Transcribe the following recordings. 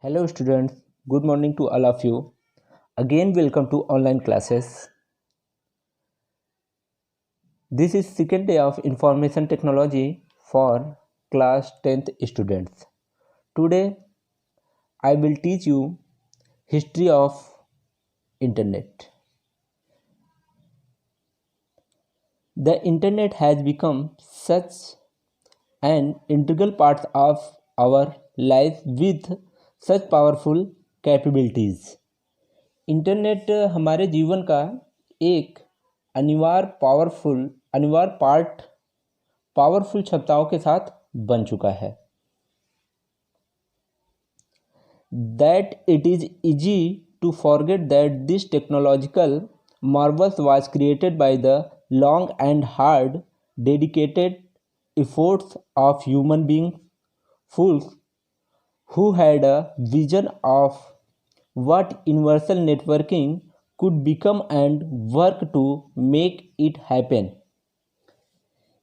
Hello students, good morning to all of you. Again welcome to online classes. This is second day of information technology for class 10th students. Today I will teach you history of internet. The internet has become such an integral part of our life with such powerful capabilities. Internet हमारे जीवन का एक अनिवार्य part powerful क्षमताओं के साथ बन चुका है। That it is easy to forget that this technological marvels was created by the long and hard dedicated efforts of human beings fools who had a vision of what universal networking could become and work to make it happen।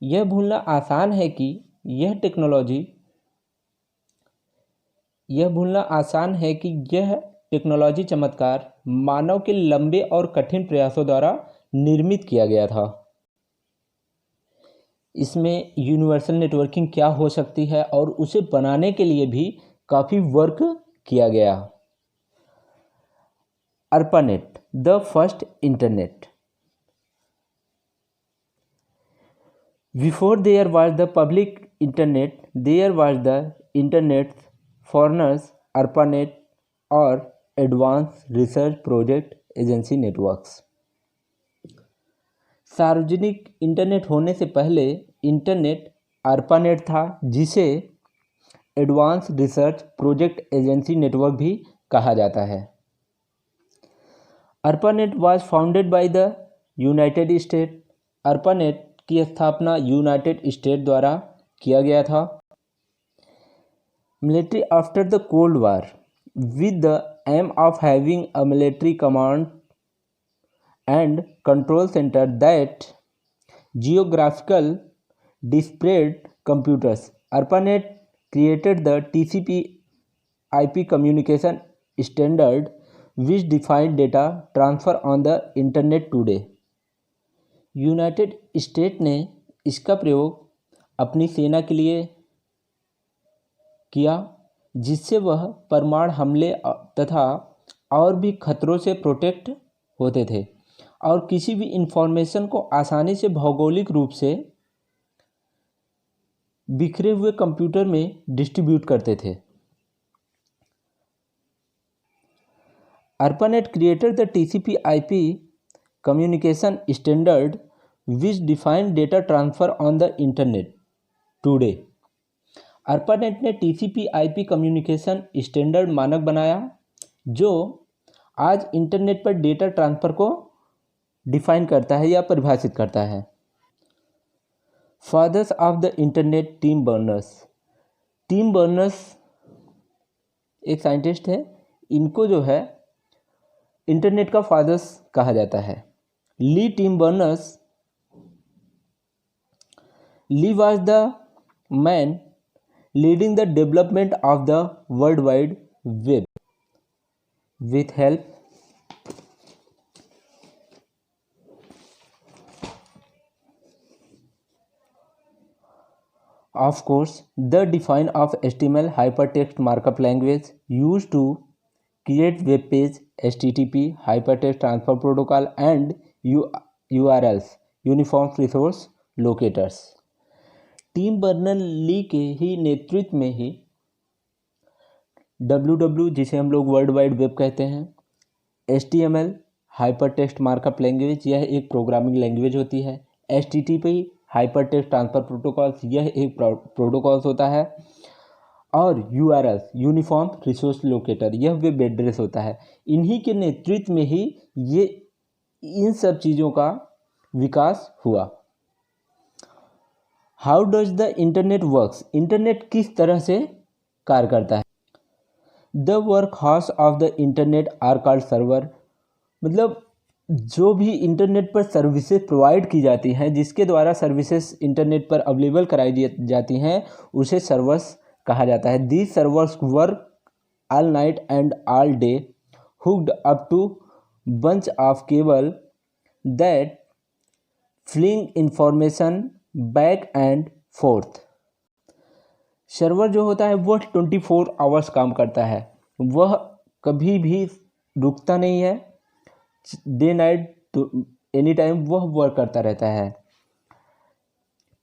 यह भूलना आसान है कि यह technology चमत्कार मानव के लंबे और कठिन प्रयासों द्वारा निर्मित किया गया था। इसमें यूनिवर्सल नेटवर्किंग क्या हो सकती है और उसे बनाने के लिए भी काफ़ी वर्क किया गया। ARPANET, the first internet. Before there was the public internet, there was the internet's foreigners, ARPANET or Advanced Research Project Agency Networks। सार्वजनिक इंटरनेट होने से पहले इंटरनेट ARPANET था, जिसे advance research project agency network भी कहा जाता है। ARPANET was founded by the United State. ARPANET की स्थापना यूनाइटेड स्टेट द्वारा किया गया था। Military after the cold war with the aim of having a military command and control center that geographical disparate computers. ARPANET created the TCP/IP communication standard which defined data transfer on the internet today। United state ने इसका प्रयोग अपनी सेना के लिए किया, जिससे वह परमाणु हमले तथा और भी खतरों से प्रोटेक्ट होते थे और किसी भी इंफॉर्मेशन को आसानी से भौगोलिक रूप से बिखरे हुए कंप्यूटर में डिस्ट्रीब्यूट करते थे। ARPANET created the TCP/IP communication standard which defined data transfer on the internet today। ARPANET ने TCP/IP कम्युनिकेशन स्टैंडर्ड मानक बनाया जो आज इंटरनेट पर डेटा ट्रांसफ़र को डिफाइन करता है या परिभाषित करता है। Fathers of the internet, Tim Berners एक साइंटिस्ट है। इनको जो है इंटरनेट का फादर्स कहा जाता है। Tim Berners was the man leading the development of the world wide web with help of course the define of HTML hypertext markup language used to create web page, HTTP hypertext transfer protocol and URLs uniform resource locators. Tim Berners-Lee के ही नेतृत्व में ही WW जिसे हम लोग world wide web कहते हैं, HTML hyper text markup language यह एक प्रोग्रामिंग लैंग्वेज होती है, HTTP hyper text transfer protocols यह एक प्रोटोकॉल्स होता है और URLs यूनिफॉर्म रिसोर्स लोकेटर यह वेब एड्रेस होता है। इन्हीं के नेतृत्व में ही इन सब चीज़ों का विकास हुआ। How does the internet works, internet किस तरह से कार्य करता है। The work horse of the internet are called server, मतलब जो भी इंटरनेट पर सर्विसेज प्रोवाइड की जाती हैं, जिसके द्वारा सर्विसेज इंटरनेट पर अवेलेबल कराई जाती हैं, उसे सर्वर्स कहा जाता है। These servers work all night and all day, hooked up to bunch of cable that fling information back and forth. Server जो होता है वह 24 आवर्स काम करता है, वह कभी भी रुकता नहीं है, डे नाइट एनी टाइम वह वर्क करता रहता है.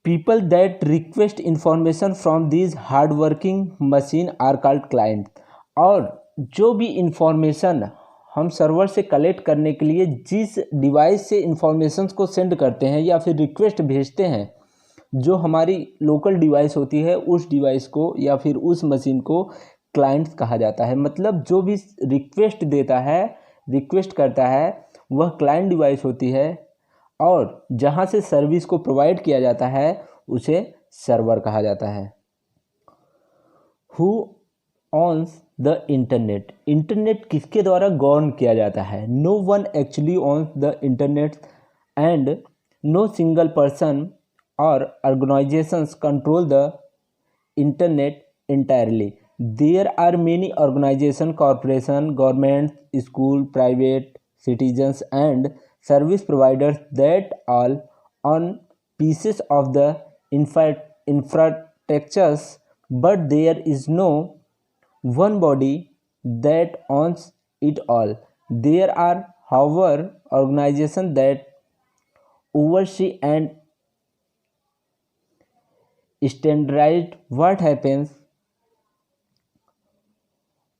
People that request information from this hard working machine are called client. और जो भी इंफॉर्मेशन हम सर्वर से कलेक्ट करने के लिए जिस डिवाइस से इंफॉर्मेशन को सेंड करते हैं या फिर रिक्वेस्ट भेजते हैं, जो हमारी लोकल डिवाइस होती है उस डिवाइस को या फिर उस मशीन को क्लाइंट्स कहा जाता है. मतलब जो भी रिक्वेस्ट देता है, रिक्वेस्ट करता है, वह क्लाइंट डिवाइस होती है, और जहाँ से सर्विस को प्रोवाइड किया जाता है उसे सर्वर कहा जाता है. Who owns the internet. Internet किसके द्वारा गवर्न किया जाता है? No one actually owns the internet and no single person or organizations control the internet entirely. There are many organizations, corporations, governments, school, private, citizens and service providers that all own pieces of the infrastructures, but there is no one body that owns it all. There are, however, organizations that oversee and standardize what happens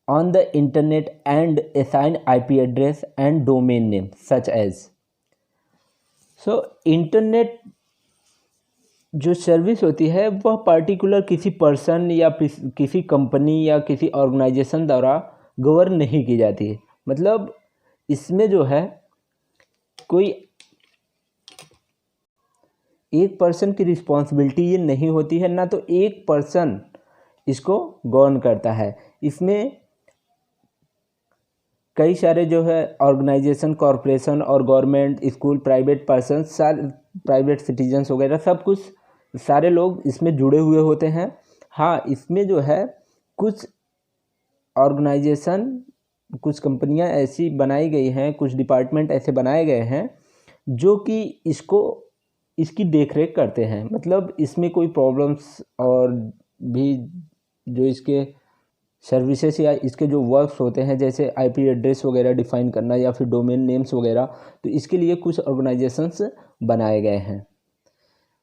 on the internet and assign IP address and domain name such as. So internet जो service होती है वह particular किसी person या किसी company या किसी organisation द्वारा गवर्न नहीं की जाती है. मतलब इसमें जो है कोई एक पर्सन की रिस्पॉन्सिबिलिटी ये नहीं होती है, ना तो एक पर्सन इसको गवर्न करता है. इसमें कई सारे जो है ऑर्गेनाइजेशन, कॉरपोरेशन और गवर्नमेंट, स्कूल, प्राइवेट पर्सन, सारे प्राइवेट सिटीजन्स वगैरह सब कुछ सारे लोग इसमें जुड़े हुए होते हैं. हाँ, इसमें जो है कुछ ऑर्गेनाइजेशन, कुछ कंपनियां ऐसी बनाई गई हैं, कुछ डिपार्टमेंट ऐसे बनाए गए हैं जो कि इसकी देखरेख करते हैं. मतलब इसमें कोई प्रॉब्लम्स और भी जो इसके सर्विसेज या इसके जो वर्क्स होते हैं, जैसे आईपी एड्रेस वगैरह डिफाइन करना या फिर डोमेन नेम्स वगैरह, तो इसके लिए कुछ ऑर्गेनाइजेशंस बनाए गए हैं.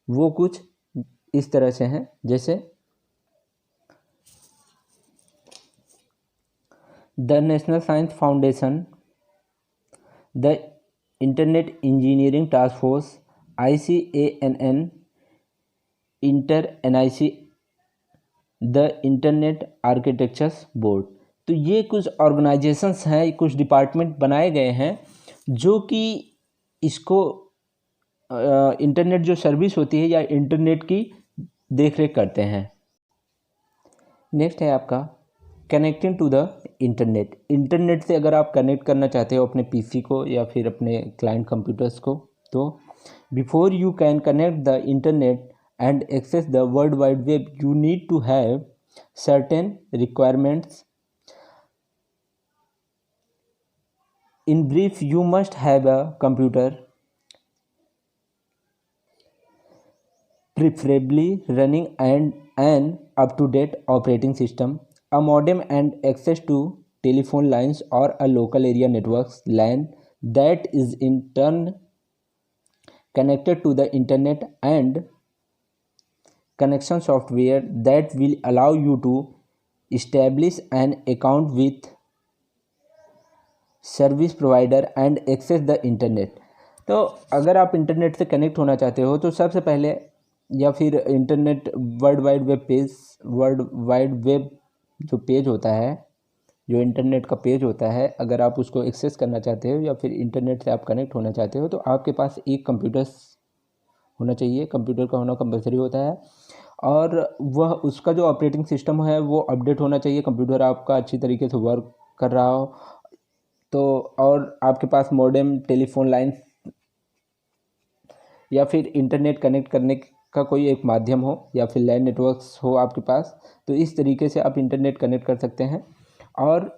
वो कुछ इस तरह से हैं, जैसे the national science foundation, the internet engineering task force, ICANN, NIC, the internet architectures board. तो ये कुछ ऑर्गेनाइजेशंस हैं, कुछ डिपार्टमेंट बनाए गए हैं जो कि इसको इंटरनेट जो सर्विस होती है या इंटरनेट की देखरेख करते हैं. नेक्स्ट है आपका connecting to the internet. Internet से अगर आप कनेक्ट करना चाहते हो अपने पीसी को या फिर अपने क्लाइंट कंप्यूटर्स को, तो before you can connect the internet and access the world wide web, you need to have certain requirements. In brief, you must have a computer, preferably running an up-to-date operating system, a modem and access to telephone lines or a local area networks LAN that is in turn connected to the internet, and connection software that will allow you to establish an account with service provider and access the internet. तो अगर आप internet से connect होना चाहते हो तो सबसे पहले, या फिर इंटरनेट वर्ल्ड वाइड वेब जो पेज होता है, जो इंटरनेट का पेज होता है, अगर आप उसको एक्सेस करना चाहते हो या फिर इंटरनेट से आप कनेक्ट होना चाहते हो, तो आपके पास एक कंप्यूटर होना चाहिए. कंप्यूटर का होना कंपलसरी होता है, और वह उसका जो ऑपरेटिंग सिस्टम है वो अपडेट होना चाहिए. कंप्यूटर आपका अच्छी तरीके से वर्क कर रहा हो तो, और आपके पास मॉडेम, टेलीफोन लाइन या फिर इंटरनेट कनेक्ट करने का कोई एक माध्यम हो, या फिर लैंड नेटवर्क्स हो आपके पास, तो इस तरीके से आप इंटरनेट कनेक्ट कर सकते हैं. और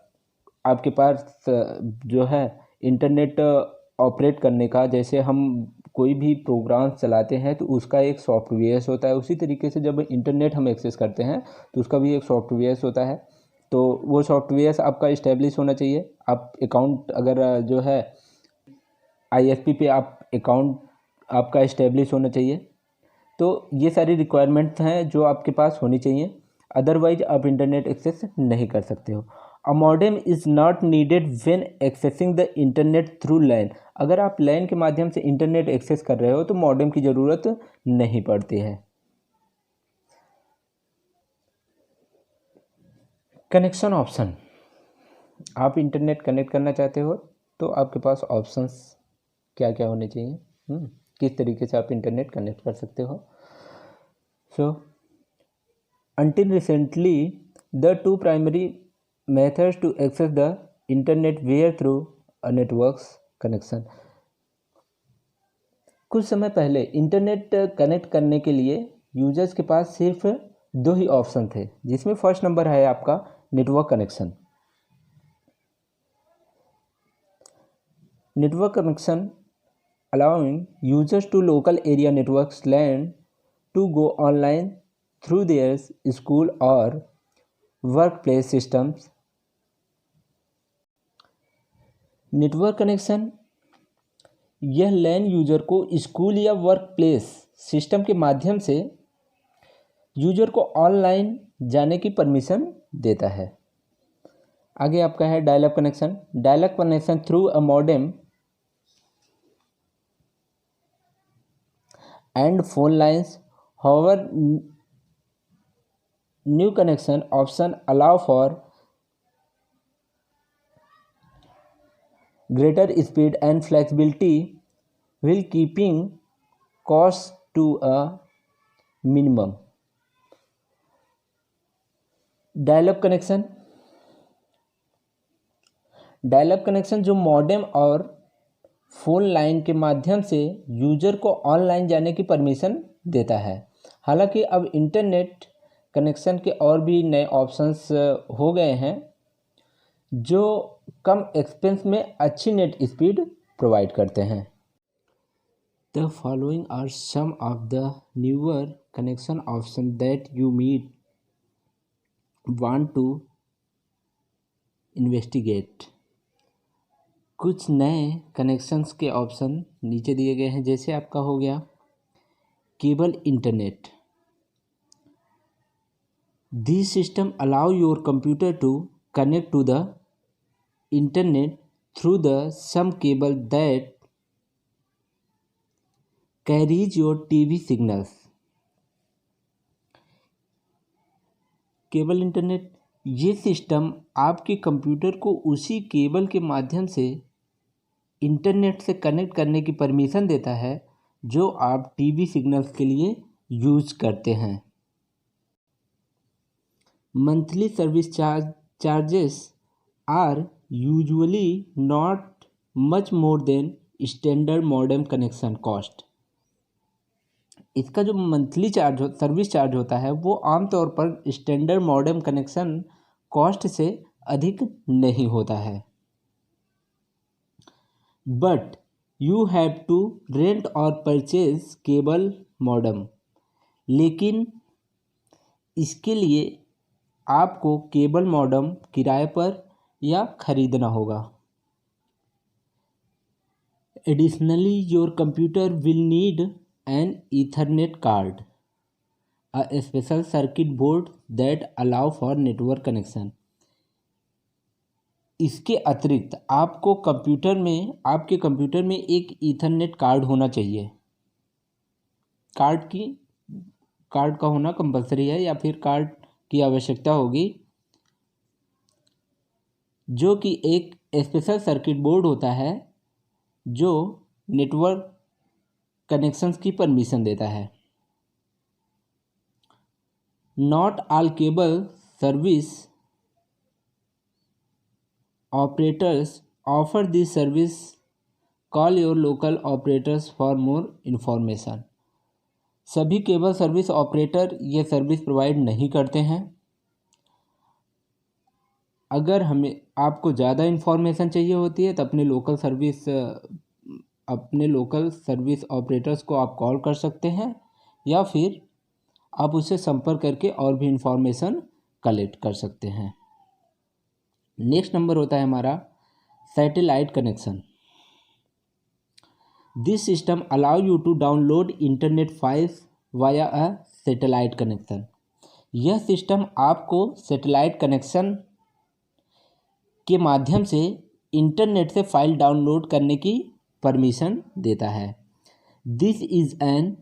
आपके पास जो है इंटरनेट ऑपरेट करने का, जैसे हम कोई भी प्रोग्राम चलाते हैं तो उसका एक सॉफ्टवेयर होता है, उसी तरीके से जब इंटरनेट हम एक्सेस करते हैं तो उसका भी एक सॉफ्टवेयर होता है। तो वो सॉफ्टवेयर आपका इस्टेब्लिश होना चाहिए। आप अकाउंट अगर जो है आईएसपी पे आप अकाउंट आपका इस्टेब्लिश होना चाहिए। तो ये सारी रिक्वायरमेंट्स हैं जो आपके पास होनी चाहिए, अदरवाइज आप इंटरनेट एक्सेस नहीं कर सकते हो। A modem is not needed when accessing the internet through LAN. अगर आप लैन के माध्यम से इंटरनेट एक्सेस कर रहे हो तो मॉडेम की ज़रूरत नहीं पड़ती है। कनेक्शन ऑप्शन, आप इंटरनेट कनेक्ट करना चाहते हो तो आपके पास ऑप्शंस क्या क्या होने चाहिए, किस तरीके से आप इंटरनेट कनेक्ट कर सकते हो। सो until recently the two primary methods to access the internet were through a networks connection। कुछ समय पहले इंटरनेट कनेक्ट करने के लिए यूजर्स के पास सिर्फ दो ही ऑप्शन थे, जिसमें फर्स्ट नंबर है आपका network connection. Network connection allowing users to local area networks LAN to go online through their school or workplace systems। Network connection यह लैन यूजर को स्कूल या वर्क प्लेस सिस्टम के माध्यम से यूजर को ऑनलाइन जाने की परमिशन देता है। आगे आपका है dial up connection. Dial up connection through a modem and phone lines. However new connection option allow for greater speed and flexibility while keeping costs to a minimum। Dial-up connection, dial-up connection जो modem और phone line के माध्यम से user को online जाने की permission देता है। हालांकि अब इंटरनेट कनेक्शन के और भी नए ऑप्शंस हो गए हैं जो कम एक्सपेंस में अच्छी नेट स्पीड प्रोवाइड करते हैं। The following are some of the newer connection option that you might want to investigate. कुछ नए कनेक्शंस के ऑप्शन नीचे दिए गए हैं, जैसे आपका हो गया cable internet. This system allow your computer to connect to the internet through the some cable that carries your TV signals। Cable internet ये सिस्टम आपके कंप्यूटर को उसी केबल के माध्यम से इंटरनेट से कनेक्ट करने की परमिशन देता है जो आप टीवी सिग्नल्स के लिए यूज करते हैं। Monthly service charges are usually not much more than standard modem connection cost. इसका जो मंथली सर्विस चार्ज होता है वो आमतौर पर स्टैंडर्ड मॉडेम कनेक्शन कॉस्ट से अधिक नहीं होता है। But you have to rent और परचेज केबल मॉडेम। लेकिन इसके लिए आपको केबल मॉडेम किराए पर या खरीदना होगा। Additionally your computer will need an Ethernet card, a special circuit board that allow for network connection. इसके अतिरिक्त आपको आपके कंप्यूटर में एक ईथरनेट कार्ड होना चाहिए। कार्ड का होना कंपलसरी है या फिर कार्ड की आवश्यकता होगी, जो कि एक स्पेशल सर्किट बोर्ड होता है जो नेटवर्क कनेक्शंस की परमिशन देता है। Not all cable service operators offer this service, call your local operators for more information. सभी केबल सर्विस ऑपरेटर ये सर्विस प्रोवाइड नहीं करते हैं। अगर हमें आपको ज़्यादा इन्फॉर्मेशन चाहिए होती है तो अपने लोकल सर्विस ऑपरेटर्स को आप कॉल कर सकते हैं, या फिर आप उससे संपर्क करके और भी इन्फॉर्मेशन कलेक्ट कर सकते हैं। नेक्स्ट नंबर होता है हमारा satellite connection. This system allow you to download internet files via a satellite connection. यह सिस्टम आपको सैटेलाइट कनेक्शन के माध्यम से इंटरनेट से फाइल डाउनलोड करने की परमिशन देता है। This is an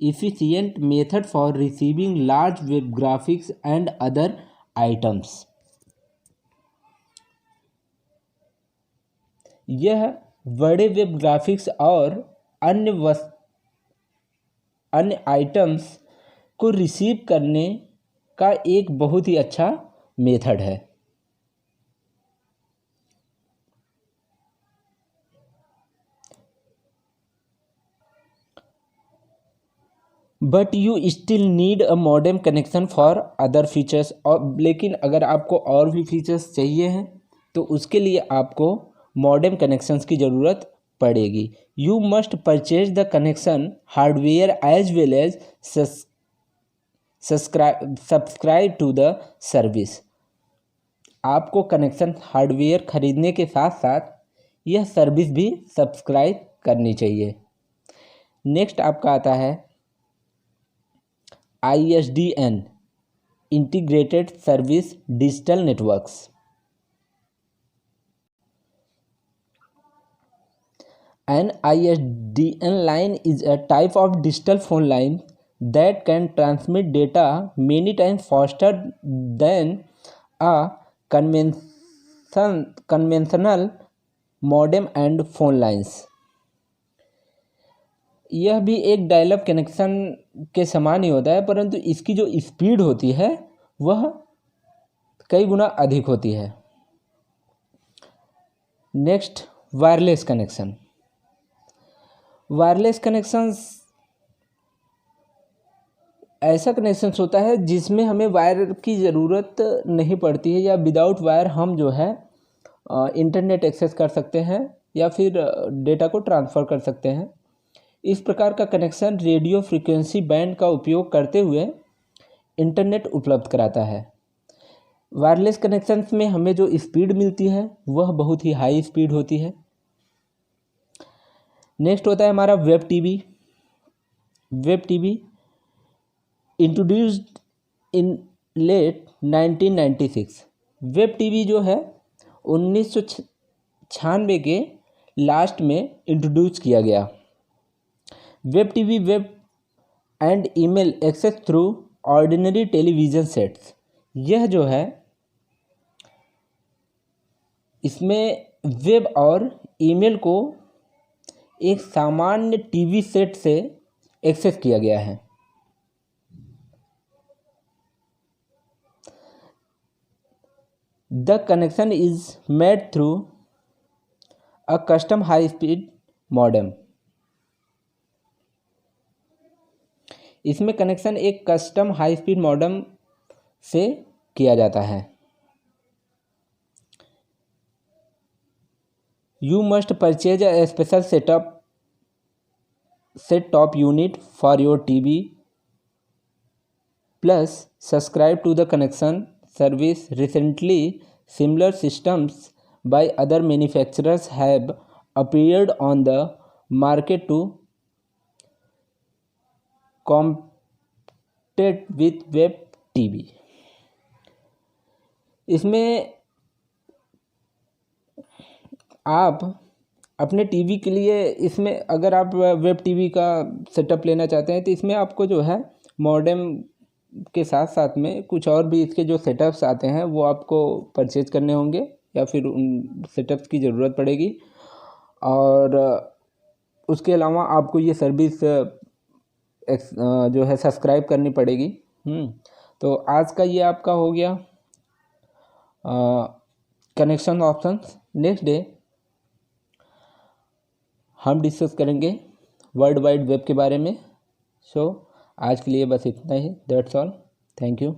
efficient method for receiving large web graphics and other items। यह बड़े वेब ग्राफिक्स और अन्य आइटम्स को रिसीव करने का एक बहुत ही अच्छा मेथड है। But you still need a modem connection for other features. और लेकिन अगर आपको और भी फीचर्स चाहिए हैं तो उसके लिए आपको मॉडेम कनेक्शंस की ज़रूरत पड़ेगी। You must purchase the connection hardware as well as subscribe to the service. आपको कनेक्शन हार्डवेयर खरीदने के साथ साथ यह सर्विस भी सब्सक्राइब करनी चाहिए। नेक्स्ट आपका आता है ISDN integrated service digital networks. An ISDN line is a type of digital phone line that can transmit data many times faster than a conventional modem and phone lines। यह भी एक dial-up connection के समान ही होता है, परंतु इसकी जो स्पीड होती है वह कई गुना अधिक होती है। Next wireless connection. Wireless connections ऐसा कनेक्शंस होता है जिसमें हमें वायर की ज़रूरत नहीं पड़ती है, या विदाउट वायर हम जो है इंटरनेट एक्सेस कर सकते हैं या फिर डेटा को ट्रांसफ़र कर सकते हैं। इस प्रकार का कनेक्शन रेडियो फ्रीक्वेंसी बैंड का उपयोग करते हुए इंटरनेट उपलब्ध कराता है। वायरलेस कनेक्शंस में हमें जो स्पीड मिलती है वह बहुत ही हाई स्पीड होती है। नेक्स्ट होता है हमारा web TV. Web TV introduced in late 1996। Web TV जो है 1996 के लास्ट में इंट्रोड्यूस किया गया। Web TV web and email access through ordinary television sets. यह जो है इसमें वेब और ईमेल को एक सामान्य टीवी सेट से एक्सेस किया गया है। The connection is made through a custom high speed modem. इसमें कनेक्शन एक कस्टम हाई स्पीड मॉडेम से किया जाता है। You must purchase a special set top unit for your TV plus subscribe to the connection service. Recently similar systems by other manufacturers have appeared on the market to compete with web TV। इसमें आप अपने TV के लिए इसमें अगर आप web TV का setup लेना चाहते हैं तो इसमें आपको जो है मॉडेम के साथ साथ में कुछ और भी इसके जो सेटअप्स आते हैं वो आपको परचेज करने होंगे या फिर उन सेटअप्स की ज़रूरत पड़ेगी। और उसके अलावा आपको ये सर्विस जो है सब्सक्राइब करनी पड़ेगी। तो आज का ये आपका हो गया कनेक्शन ऑप्शंस। नेक्स्ट डे हम डिस्कस करेंगे वर्ल्ड वाइड वेब के बारे में। सो आज के लिए बस इतना ही। That's all. Thank you.